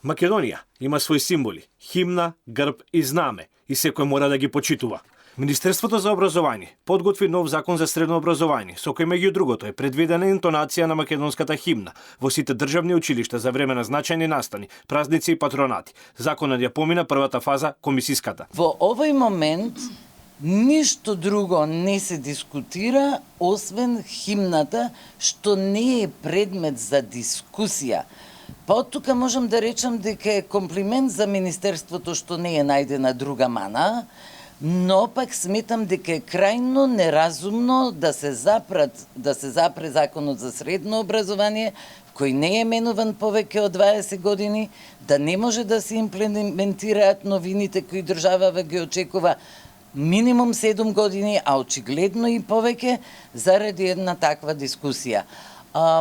Македонија има свои символи, химна, грб и знаме, и секој мора да ги почитува. Министерството за образование подготви нов закон за средно образование, со кој меѓу другото е предвидена интонација на македонската химна во сите државни училишта за време на значајни настани, празници и патронати. Законот ја помина првата фаза, комисиската. Во овој момент ништо друго не се дискутира, освен химната, што не е предмет за дискусија. Па од тука можам да речам дека е комплимент за Министерството што не е најдена друга мана, но пак сметам дека е крајно неразумно да се запре законот за средно образование, кој не е менуван повеќе од 20 години, да не може да се имплементираат новините кои државава ги очекува минимум 7 години, а очигледно и повеќе заради една таква дискусија.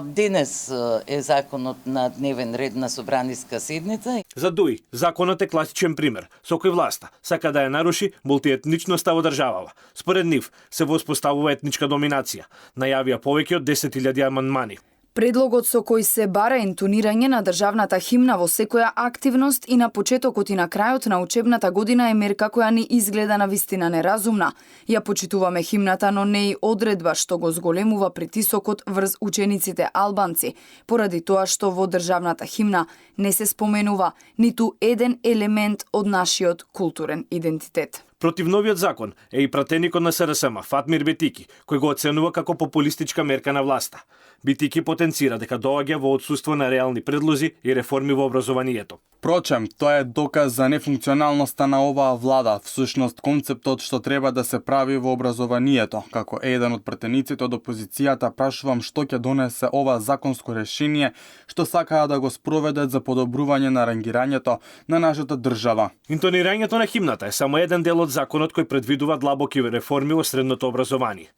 Денес е законот на дневен ред на собраниска седница. За ДУИ, законот е класичен пример, со кој власта сака да ја наруши мултиетничноста во државава. Според нив се воспоставува етничка доминација. Најавија повеќе од 10.000 амандмани. Предлогот со кој се бара интонирање на државната химна во секоја активност и на почетокот и на крајот на учебната година е мерка која ни изгледа на вистина неразумна. Ја почитуваме химната, но не и одредба што го зголемува притисокот врз учениците албанци, поради тоа што во државната химна не се споменува ниту еден елемент од нашиот културен идентитет. Против новиот закон е и пратеникот на СРСМ, Фатмир Бетики, кој го оценува како популистичка мерка на власта. Бетики потенцира дека доаѓа во отсуство на реални предлози и реформи во образованието. Впрочем, тоа е доказ за нефункционалноста на оваа влада, всушност концептот што треба да се прави во образованието. Како еден од пратениците од опозицијата прашувам што ќе донесе ова законско решение што сакаа да го спроведат за подобрување на рангирањето на нашата држава. Интонирањето на химната е само еден дел од законот кој предвидува длабоки реформи во средното образование.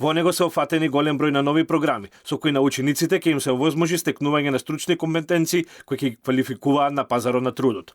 Во него се офатени голем број на нови програми, со кои на учениците ќе им се овозможи стекнување на стручни компетенции кои ќе ги квалификуваат на пазарот на трудот.